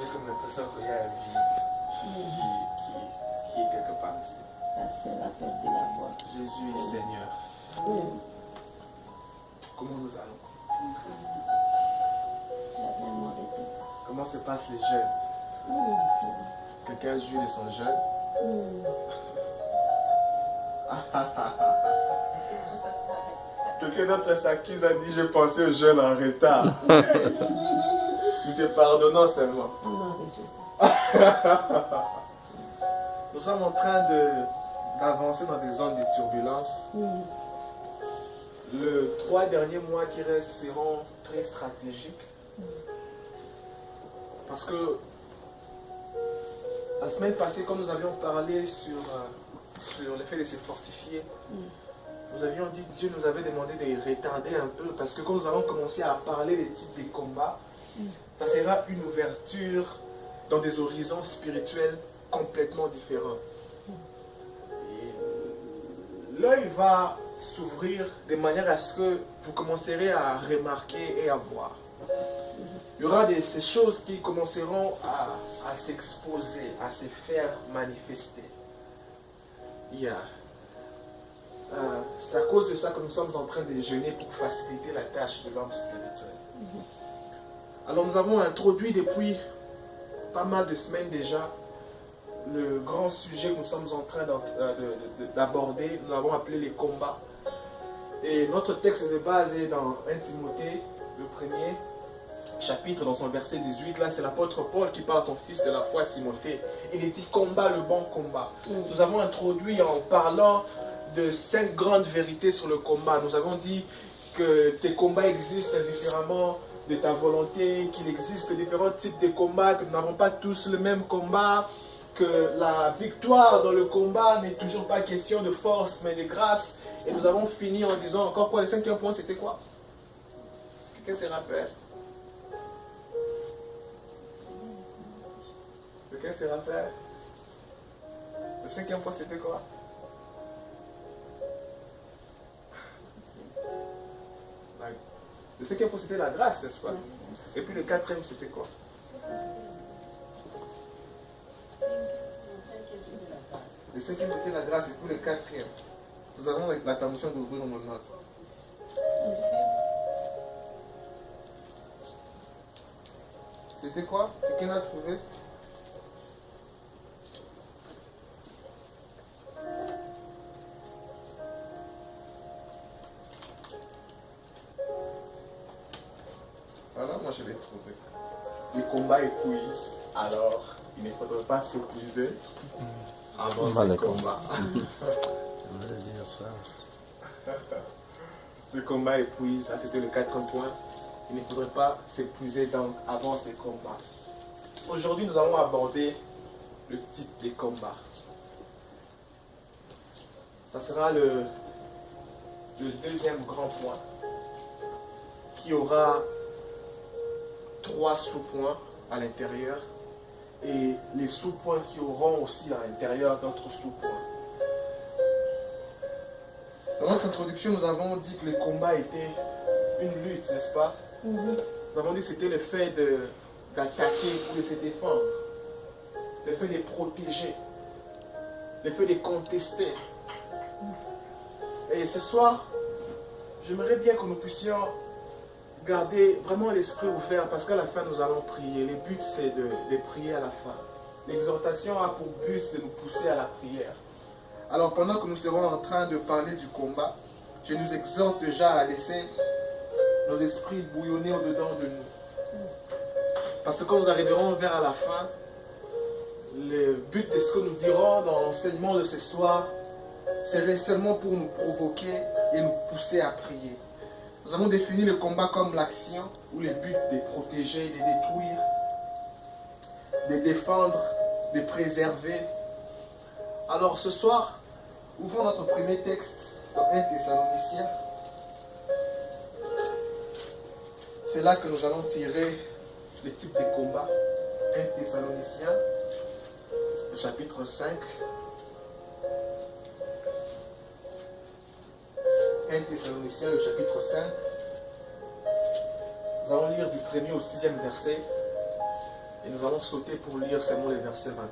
J'ai comme l'impression qu'il y a un vide qui est quelque part ici. C'est la fête de la voix. Jésus est Seigneur. Comment nous allons? Comment se passent les jeunes? Quelqu'un joue de son jeûne? Quelqu'un d'autre s'accuse, a dit: je pensais au jeûne en retard. Nous te pardonnons seulement. Nous sommes en train d'avancer dans des zones de turbulence. Les 3 derniers mois qui restent seront très stratégiques. Parce que la semaine passée, quand nous avions parlé sur le fait de se fortifier, nous avions dit que Dieu nous avait demandé de retarder un peu, parce que quand nous allons commencer à parler des types de combats, ça sera une ouverture dans des horizons spirituels complètement différents. L'œil va s'ouvrir de manière à ce que vous commencerez à remarquer et à voir. Il y aura ces choses qui commenceront à s'exposer, à se faire manifester. C'est à cause de ça que nous sommes en train de jeûner pour faciliter la tâche de l'homme spirituel. Alors nous avons introduit depuis pas mal de semaines déjà le grand sujet que nous sommes en train d'aborder. Nous l'avons appelé les combats. Et notre texte de base est dans 1 Timothée, le premier chapitre, dans son verset 18. Là, c'est l'apôtre Paul qui parle à son fils de la foi, Timothée. Il dit: combat le bon combat. Nous avons introduit en parlant de 5 grandes vérités sur le combat. Nous avons dit que tes combats existent différemment de ta volonté, qu'il existe différents types de combats, que nous n'avons pas tous le même combat, que la victoire dans le combat n'est toujours pas question de force mais de grâce. Et nous avons fini en disant encore quoi? Le 5e point, c'était quoi? Quelqu'un se rappelle? Quelqu'un se rappelle? Le 5e point, c'était quoi? Le 5e point, c'était la grâce, n'est-ce pas? Et puis le 4e, c'était quoi? Le 5e, c'était la grâce, et puis le 4e. Nous avons la permission d'ouvrir nos notes. C'était quoi? Quelqu'un a trouvé? Voilà, moi je l'ai trouvé. Les combats épuisent, alors il ne faudrait pas s'épuiser avant ce combat. J'aimerais dire ça. Le combat épuise, ça c'était le 4e point. Il ne faudrait pas s'épuiser avant ces combats. Aujourd'hui, nous allons aborder le type des combats. Ça sera le 2e grand point, qui aura 3 sous-points à l'intérieur et les sous-points qui auront aussi à l'intérieur d'autres sous-points. Dans notre introduction, nous avons dit que le combat était une lutte, n'est-ce pas? Nous avons dit que c'était le fait d'attaquer ou de se défendre, le fait de protéger, le fait de contester. Et ce soir, j'aimerais bien que nous puissions garder vraiment l'esprit ouvert, parce qu'à la fin nous allons prier. Le but c'est de prier à la fin. L'exhortation a pour but de nous pousser à la prière. Alors pendant que nous serons en train de parler du combat, je nous exhorte déjà à laisser nos esprits bouillonner au-dedans de nous. Parce que quand nous arriverons vers la fin, le but de ce que nous dirons dans l'enseignement de ce soir serait seulement pour nous provoquer et nous pousser à prier. Nous avons défini le combat comme l'action où le but de protéger, de détruire, de défendre, de préserver. Alors ce soir, ouvrons notre premier texte dans 1 Thessaloniciens. C'est là que nous allons tirer le type de combat. 1 Thessaloniciens, le chapitre 5. 1 Thessaloniciens, le chapitre 5. Nous allons lire du 1er au 6e verset. Et nous allons sauter pour lire seulement les versets 23.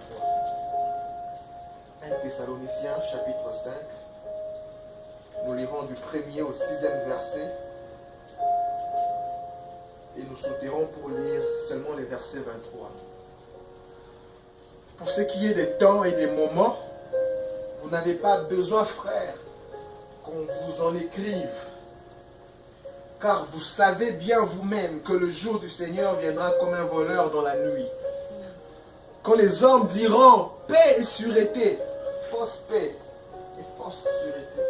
1 Thessaloniciens chapitre 5. Nous lirons du 1er au 6e verset. Et nous sauterons pour lire seulement les versets 23. Pour ce qui est des temps et des moments, vous n'avez pas besoin, frères, qu'on vous en écrive. Car vous savez bien vous-même que le jour du Seigneur viendra comme un voleur dans la nuit. Quand les hommes diront paix et sûreté, fausse paix et fausse sûreté,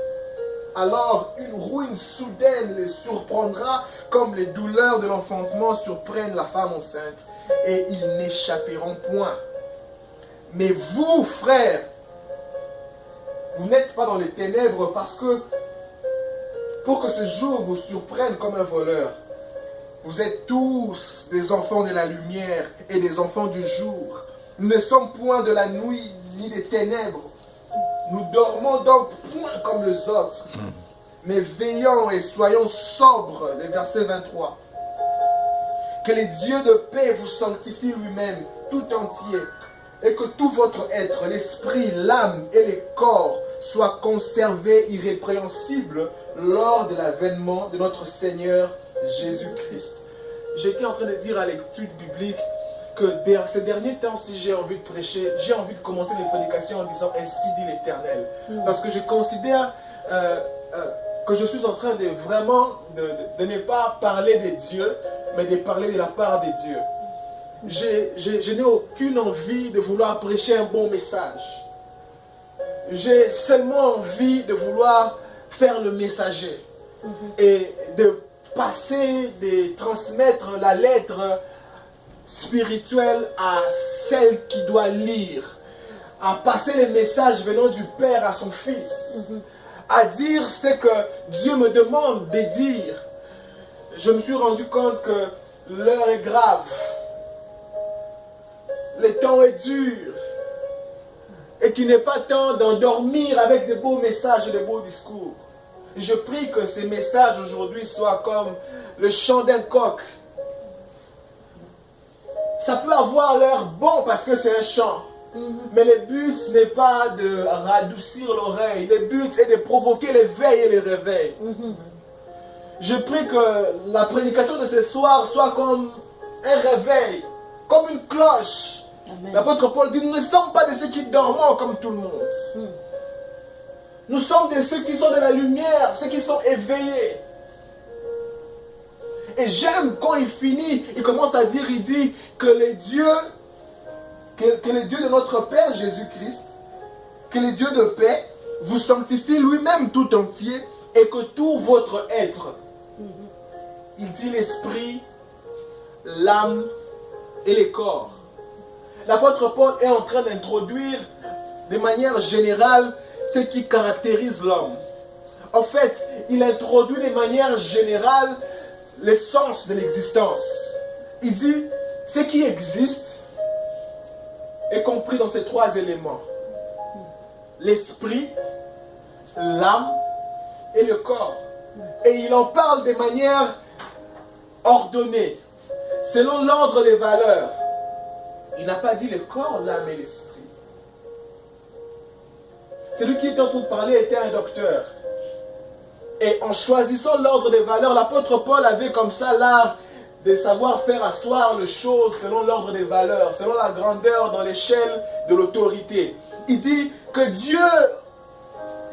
alors une ruine soudaine les surprendra comme les douleurs de l'enfantement surprennent la femme enceinte, et ils n'échapperont point. Mais vous, frères, vous n'êtes pas dans les ténèbres parce que pour que ce jour vous surprenne comme un voleur. Vous êtes tous des enfants de la lumière et des enfants du jour. Nous ne sommes point de la nuit ni des ténèbres. Nous dormons donc point comme les autres, mais veillons et soyons sobres. Le verset 23. Que le Dieu de paix vous sanctifie lui-même tout entier, et que tout votre être, l'esprit, l'âme et le corps soient conservés irrépréhensibles lors de l'avènement de notre Seigneur Jésus-Christ. J'étais en train de dire à l'étude biblique que ces derniers temps, si j'ai envie de prêcher, j'ai envie de commencer mes prédications en disant « Ainsi dit l'Éternel ». Parce que je considère que je suis en train de vraiment de ne pas parler de Dieu, mais de parler de la part de Dieu. Je n'ai aucune envie de vouloir prêcher un bon message. J'ai seulement envie de vouloir faire le messager et de passer, de transmettre la lettre spirituelle à celle qui doit lire, à passer les messages venant du Père à son Fils, à dire ce que Dieu me demande de dire. Je me suis rendu compte que l'heure est grave, le temps est dur, et qu'il n'est pas temps d'endormir avec de beaux messages et de beaux discours. Je prie que ces messages aujourd'hui soient comme le chant d'un coq. Ça peut avoir l'air bon parce que c'est un chant, mais le but n'est pas de radoucir l'oreille, le but est de provoquer l'éveil et le réveil. Je prie que la prédication de ce soir soit comme un réveil, comme une cloche. L'apôtre Paul dit, nous ne sommes pas de ceux qui dorment comme tout le monde. Nous sommes de ceux qui sont de la lumière, ceux qui sont éveillés. Et j'aime quand il finit, il commence à dire, il dit que le Dieu de notre Père Jésus-Christ, que le Dieu de paix vous sanctifie lui-même tout entier, et que tout votre être, il dit l'esprit, l'âme et le corps. L'apôtre Paul est en train d'introduire de manière générale ce qui caractérise l'homme. En fait, il introduit de manière générale l'essence de l'existence. Il dit, ce qui existe est compris dans ces trois éléments. L'esprit, l'âme et le corps. Et il en parle de manière ordonnée, selon l'ordre des valeurs. Il n'a pas dit le corps, l'âme et l'esprit. Celui qui était en train de parler était un docteur. Et en choisissant l'ordre des valeurs, l'apôtre Paul avait comme ça l'art de savoir faire asseoir les choses selon l'ordre des valeurs, selon la grandeur dans l'échelle de l'autorité. Il dit que Dieu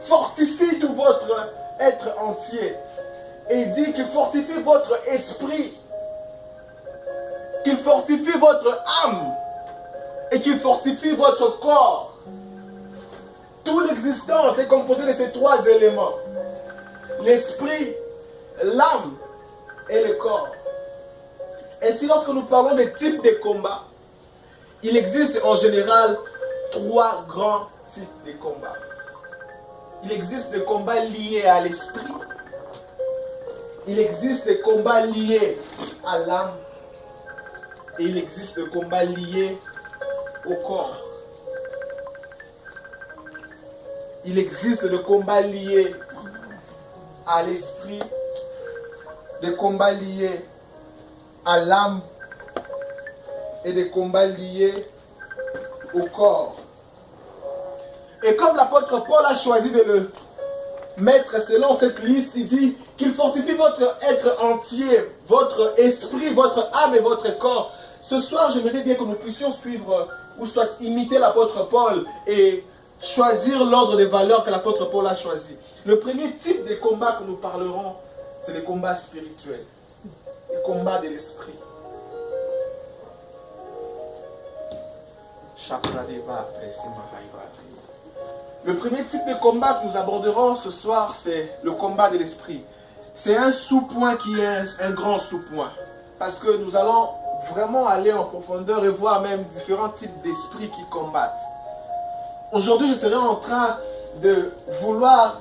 fortifie tout votre être entier. Et il dit qu'il fortifie votre esprit, qu'il fortifie votre âme et qu'il fortifie votre corps. Toute l'existence est composée de ces trois éléments. L'esprit, l'âme et le corps. Ainsi, lorsque nous parlons des types de combats, il existe en général trois grands types de combats. Il existe des combats liés à l'esprit. Il existe des combats liés à l'âme. Et il existe des combats liés au corps. Il existe des combats liés à l'esprit, des combats liés à l'âme et des combats liés au corps. Et comme l'apôtre Paul a choisi de le mettre selon cette liste, il dit qu'il fortifie votre être entier, votre esprit, votre âme et votre corps. Ce soir, j'aimerais bien que nous puissions suivre ou soit imiter l'apôtre Paul et choisir l'ordre des valeurs que l'apôtre Paul a choisi. Le premier type de combat que nous parlerons, c'est les combats spirituels, les combats de l'esprit. Le premier type de combat que nous aborderons ce soir, c'est le combat de l'esprit. C'est un sous-point qui est un grand sous-point. Parce que nous allons vraiment aller en profondeur et voir même différents types d'esprits qui combattent. Aujourd'hui, je serai en train de vouloir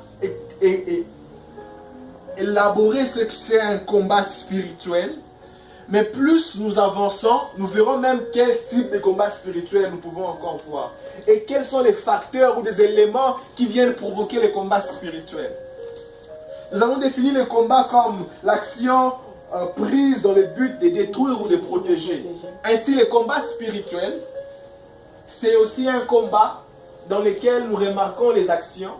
élaborer ce que c'est un combat spirituel. Mais plus nous avançons, nous verrons même quel type de combat spirituel nous pouvons encore voir. Et quels sont les facteurs ou des éléments qui viennent provoquer les combats spirituels. Nous avons défini le combat comme l'action prise dans le but de détruire ou de protéger. Ainsi, le combat spirituel, c'est aussi un combat dans lequel nous remarquons les actions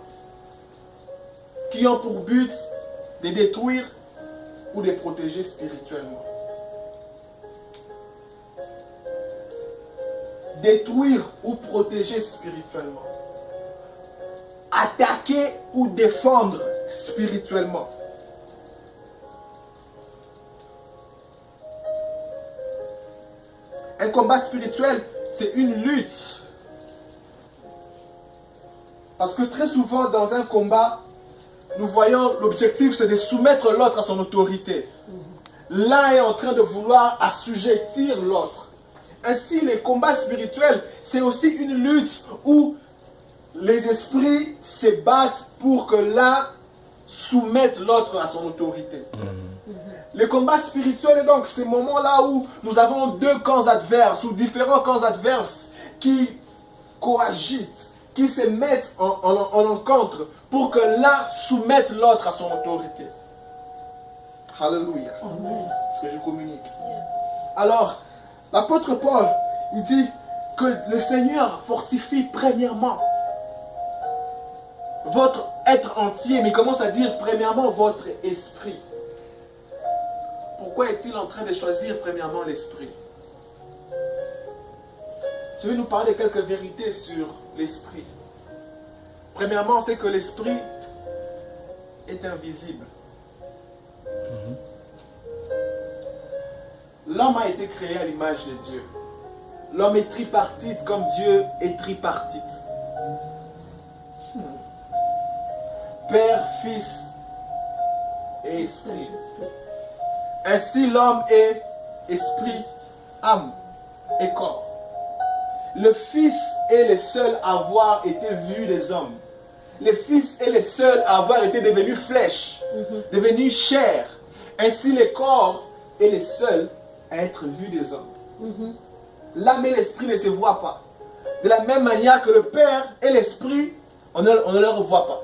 qui ont pour but de détruire ou de protéger spirituellement. Détruire ou protéger spirituellement. Attaquer ou défendre spirituellement. Un combat spirituel, c'est une lutte. Parce que très souvent dans un combat, nous voyons l'objectif c'est de soumettre l'autre à son autorité. L'un est en train de vouloir assujettir l'autre. Ainsi, les combats spirituels, c'est aussi une lutte où les esprits se battent pour que l'un soumette l'autre à son autorité. Les combats spirituels, donc, ces moments-là où nous avons deux camps adverses ou différents camps adverses qui coagitent, qui se mettent en rencontre pour que l'un soumette l'autre à son autorité. Alléluia. Est-ce que je communique? Alors, l'apôtre Paul, il dit que le Seigneur fortifie premièrement votre être entier, mais il commence à dire premièrement votre esprit. Pourquoi est-il en train de choisir premièrement l'esprit? Je vais nous parler de quelques vérités sur l'esprit. Premièrement, c'est que l'esprit est invisible. L'homme a été créé à l'image de Dieu. L'homme est tripartite comme Dieu est tripartite. Père, Fils et Esprit. Ainsi l'homme est esprit, âme et corps. Le Fils est le seul à avoir été vu des hommes. Le Fils est le seul à avoir été devenu flèche, devenu chair. Ainsi le corps est le seul à être vu des hommes. L'âme et l'esprit ne se voient pas. De la même manière que le Père et l'esprit, on ne les revoit pas.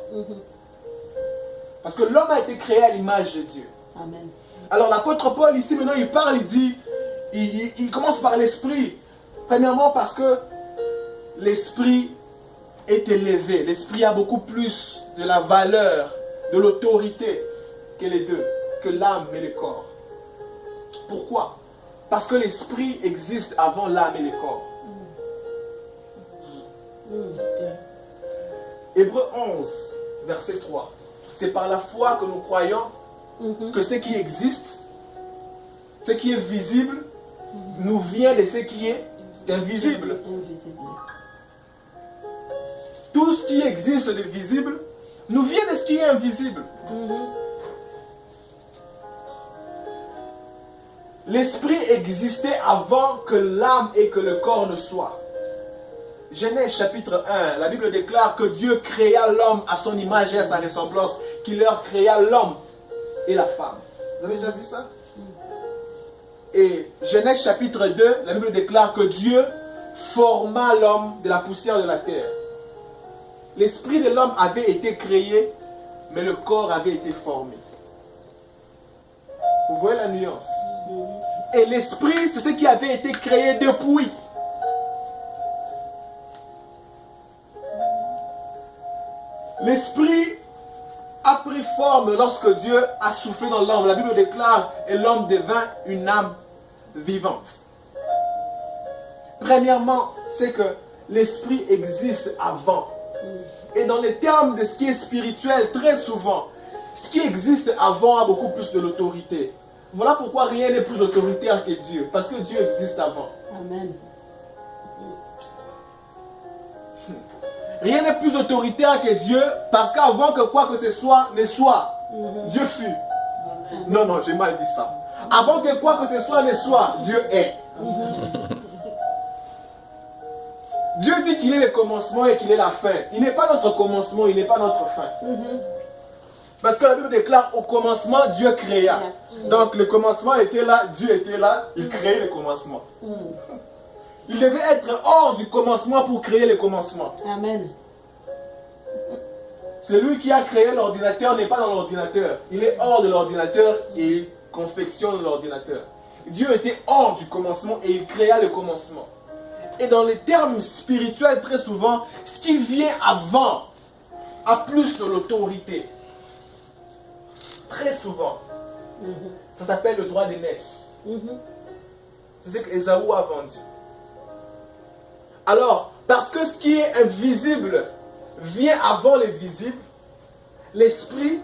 Parce que l'homme a été créé à l'image de Dieu. Amen. Alors l'apôtre Paul ici maintenant il parle, il dit, il commence par l'esprit. Premièrement parce que l'esprit est élevé. L'esprit a beaucoup plus de la valeur, de l'autorité que les deux, que l'âme et le corps. Pourquoi? Parce que l'esprit existe avant l'âme et le corps. Hébreux 11, verset 3. C'est par la foi que nous croyons que ce qui existe, ce qui est visible, nous vient de ce qui est invisible. Tout ce qui existe de visible nous vient de ce qui est invisible. L'esprit existait avant que l'âme et que le corps ne soient. Genèse chapitre 1, la Bible déclare que Dieu créa l'homme à son image et à sa ressemblance, qu'il leur créa l'homme et la femme. Vous avez déjà vu ça? Et Genèse chapitre 2, la Bible déclare que Dieu forma l'homme de la poussière de la terre. L'esprit de l'homme avait été créé, mais le corps avait été formé. Vous voyez la nuance? Et l'esprit, c'est ce qui avait été créé depuis. L'esprit a pris forme lorsque Dieu a soufflé dans l'homme. La Bible déclare, et l'homme devint une âme vivante. Premièrement, c'est que l'esprit existe avant. Et dans les termes de ce qui est spirituel, très souvent, ce qui existe avant a beaucoup plus de l'autorité. Voilà pourquoi rien n'est plus autoritaire que Dieu. Parce que Dieu existe avant. Amen. Rien n'est plus autoritaire que Dieu. Parce qu'avant que quoi que ce soit ne soit, Dieu fut. Non, non, j'ai mal dit ça. Avant que quoi que ce soit ne soit, Dieu est. Dieu dit qu'il est le commencement et qu'il est la fin. Il n'est pas notre commencement, il n'est pas notre fin. Parce que la Bible déclare au commencement, Dieu créa. Donc le commencement était là, Dieu était là, il créait le commencement. Il devait être hors du commencement pour créer le commencement. Amen. Celui qui a créé l'ordinateur n'est pas dans l'ordinateur. Il est hors de l'ordinateur et il confectionne l'ordinateur. Dieu était hors du commencement et il créa le commencement. Et dans les termes spirituels, très souvent, ce qui vient avant a plus de l'autorité. Très souvent. Ça s'appelle le droit d'aînesse. C'est ce qu'Ésaü a vendu. Alors, parce que ce qui est invisible vient avant le visible, l'esprit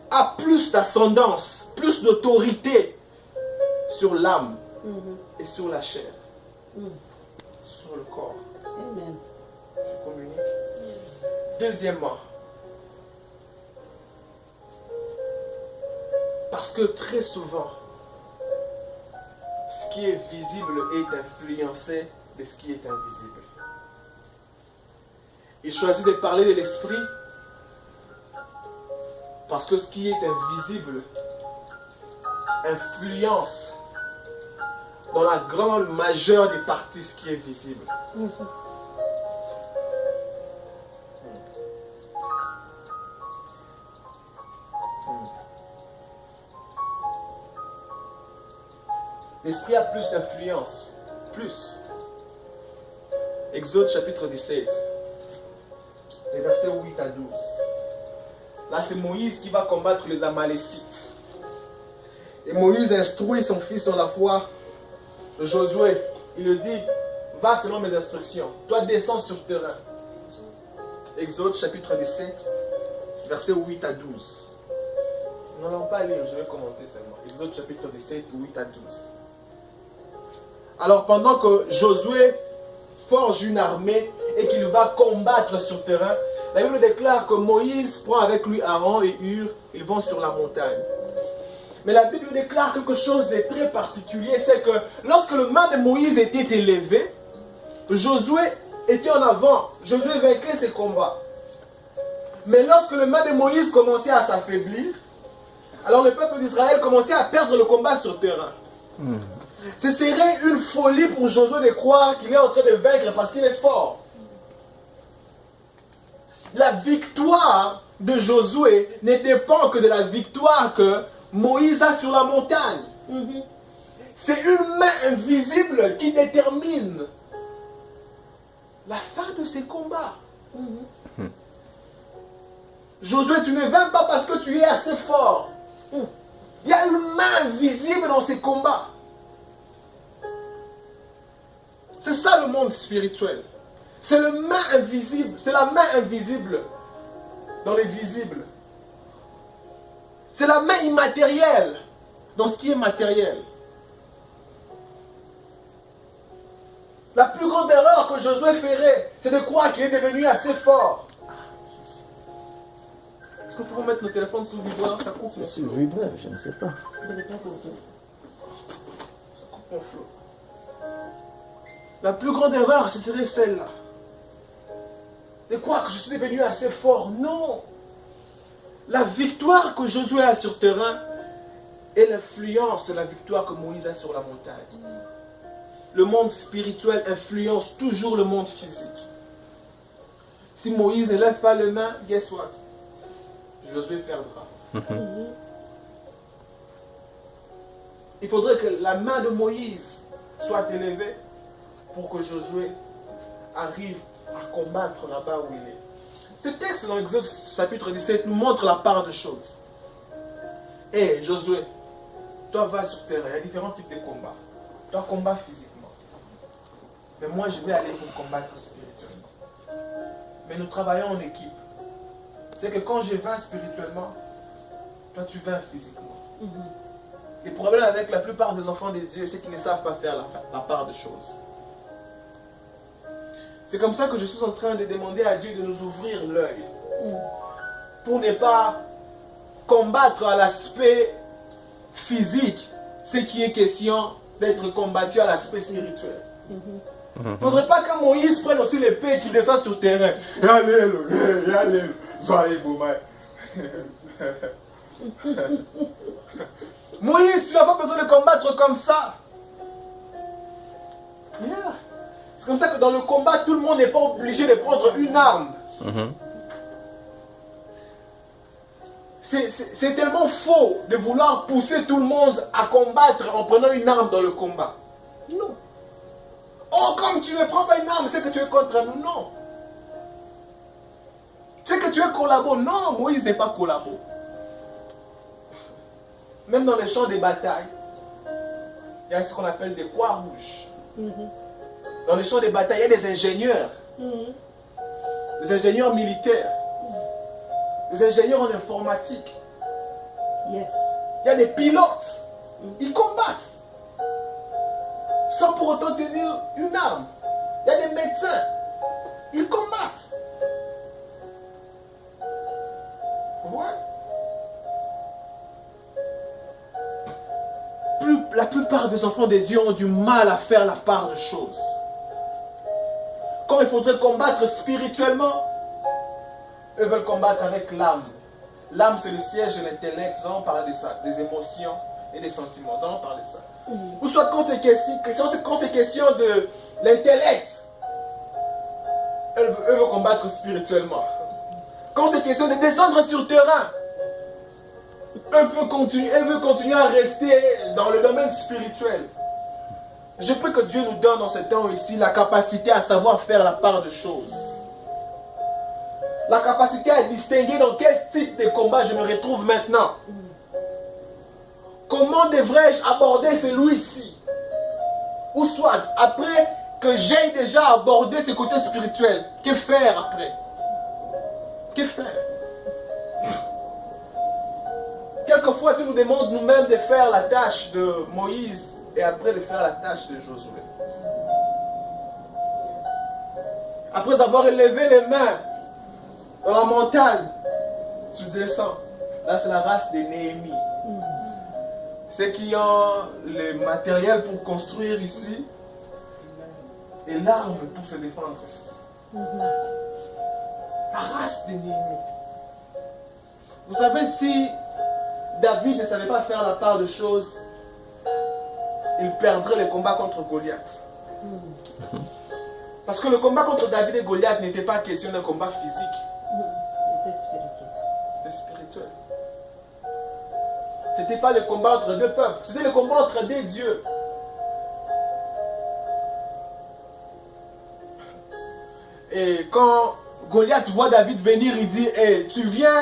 a plus d'ascendance, plus d'autorité sur l'âme et sur la chair. Sur le corps. Amen. Je communique. Deuxièmement, parce que très souvent, ce qui est visible est influencé de ce qui est invisible. Il choisit de parler de l'esprit parce que ce qui est invisible influence dans la grande majeure des parties ce qui est visible. L'esprit a plus d'influence. Plus. Exode chapitre 17. Les versets 8 à 12. Là, c'est Moïse qui va combattre les Amalécites. Et Moïse instruit son fils dans la foi, Josué. Il lui dit, va selon mes instructions. Toi, descends sur le terrain. Exode chapitre 17, versets 8 à 12. Nous n'allons pas lire, je vais commenter seulement. Exode chapitre 17, 8 à 12. Alors, pendant que Josué forge une armée et qu'il va combattre sur le terrain, la Bible déclare que Moïse prend avec lui Aaron et Hur, ils vont sur la montagne. Mais la Bible déclare quelque chose de très particulier, c'est que lorsque le main de Moïse était élevé, Josué était en avant, Josué vainquait ses combats. Mais lorsque le main de Moïse commençait à s'affaiblir, alors le peuple d'Israël commençait à perdre le combat sur le terrain. Ce serait une folie pour Josué de croire qu'il est en train de vaincre parce qu'il est fort. La victoire de Josué ne dépend que de la victoire que Moïse a sur la montagne. C'est une main invisible qui détermine la fin de ces combats. Josué, tu ne vaincs pas parce que tu es assez fort. Il y a une main invisible dans ces combats. C'est ça le monde spirituel. C'est le main invisible. C'est la main invisible dans les visibles. C'est la main immatérielle dans ce qui est matériel. La plus grande erreur que Josué ferait, c'est de croire qu'il est devenu assez fort. Est-ce qu'on peut mettre nos téléphones sous vibreur? Ça coupe. C'est sur vibreur, je ne sais pas. Je n'ai pas compris. Ça coupe mon flot. La plus grande erreur, ce serait celle-là. De croire que je suis devenu assez fort. Non. La victoire que Josué a sur terrain est l'influence de la victoire que Moïse a sur la montagne. Le monde spirituel influence toujours le monde physique. Si Moïse ne lève pas les mains, guess what? Josué perdra. il faudrait que la main de Moïse soit élevée pour que Josué arrive à combattre là-bas où il est. Ce texte dans Exode chapitre 17 nous montre la part de choses. Et Josué, toi vas sur terrain, il y a différents types de combats. Toi combat physiquement. Mais moi je vais aller pour combattre spirituellement. Mais nous travaillons en équipe. C'est que quand je vins spirituellement, toi tu vins physiquement. Le problème avec la plupart des enfants de Dieu, c'est qu'ils ne savent pas faire la part de choses. C'est comme ça que je suis en train de demander à Dieu de nous ouvrir l'œil. Pour ne pas combattre à l'aspect physique, ce qui est question d'être combattu à l'aspect spirituel. Il ne faudrait pas que Moïse prenne aussi l'épée et qu'il descende sur le terrain. Allez, soyez beau, Moïse, tu n'as pas besoin de combattre comme ça. Yeah. C'est comme ça que dans le combat, tout le monde n'est pas obligé de prendre une arme. C'est tellement faux de vouloir pousser tout le monde à combattre en prenant une arme dans le combat. Non. Oh, comme tu ne prends pas une arme, c'est que tu es contre nous. Non. C'est que tu es collabo. Non, Moïse n'est pas collabo. Même dans les champs de bataille, il y a ce qu'on appelle des poids rouges. Dans les champs de bataille, il y a des ingénieurs. Des ingénieurs militaires. Des ingénieurs en informatique. Yes. Il y a des pilotes. Ils combattent. Sans pour autant tenir une arme. Il y a des médecins. Ils combattent. Vous voyez? La plupart des enfants des dieux ont du mal à faire la part de choses. Quand il faudrait combattre spirituellement, eux veulent combattre avec l'âme. L'âme, c'est le siège de l'intellect. Nous allons parler de ça, des émotions et des sentiments. Nous allons parler de ça. Ou soit quand c'est question de l'intellect, eux veulent combattre spirituellement. Quand c'est question de descendre sur le terrain, elle veut continuer à rester dans le domaine spirituel. Je prie que Dieu nous donne dans ce temps ici la capacité à savoir faire la part de choses. La capacité à distinguer dans quel type de combat je me retrouve maintenant. Comment devrais-je aborder celui-ci? Ou soit, après que j'ai déjà abordé ce côté spirituel, que faire après? Que faire? Quelquefois, tu nous demandes nous-mêmes de faire la tâche de Moïse et après de faire la tâche de Josué. Après avoir élevé les mains dans la montagne, tu descends. Là, c'est la race de Néhémie. Ceux qui ont le matériel pour construire ici et l'arme pour se défendre ici. La race de Néhémie. Vous savez, si David ne savait pas faire la part de choses, il perdrait le combat contre Goliath. Parce que le combat contre David et Goliath n'était pas question d'un combat physique. C'était spirituel. C'était pas le combat entre deux peuples, c'était le combat entre deux dieux. Et quand Goliath voit David venir, il dit, hey, tu viens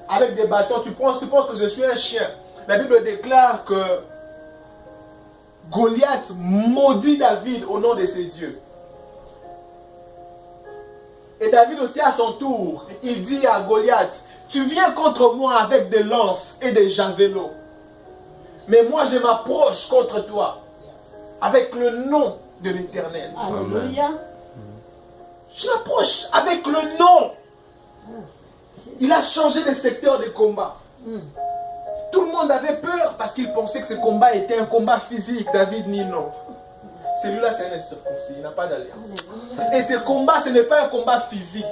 avec des bâtons, tu penses que je suis un chien. La Bible déclare que Goliath maudit David au nom de ses dieux. Et David aussi à son tour, il dit à Goliath, tu viens contre moi avec des lances et des javelots. Mais moi je m'approche contre toi avec le nom de l'Éternel. Alléluia. Je m'approche avec le nom. Il a changé de secteur de combat. Tout le monde avait peur parce qu'il pensait que ce combat était un combat physique. David dit non. Celui-là, c'est un incirconcis, il n'a pas d'alliance. Et ce combat, ce n'est pas un combat physique.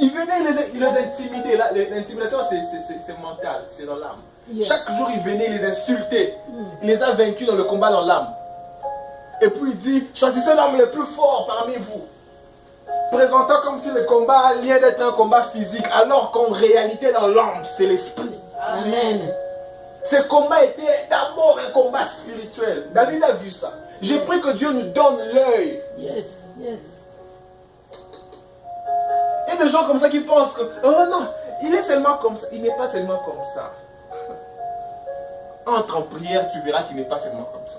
Il venait, il les intimidait. L'intimidation, c'est mental, c'est dans l'âme. Chaque jour, il venait, il les insultait. Il les a vaincus dans le combat dans l'âme. Et puis il dit, choisissez l'homme le plus fort parmi vous. Présentant comme si le combat allait d'être un combat physique, alors qu'en réalité, dans l'âme, c'est l'esprit. Amen. Ce combat était d'abord un combat spirituel. David a vu ça. J'ai pris que Dieu nous donne l'œil. Yes, yes. Il y a des gens comme ça qui pensent que, oh non, il est seulement comme ça. Il n'est pas seulement comme ça. Entre en prière, tu verras qu'il n'est pas seulement comme ça.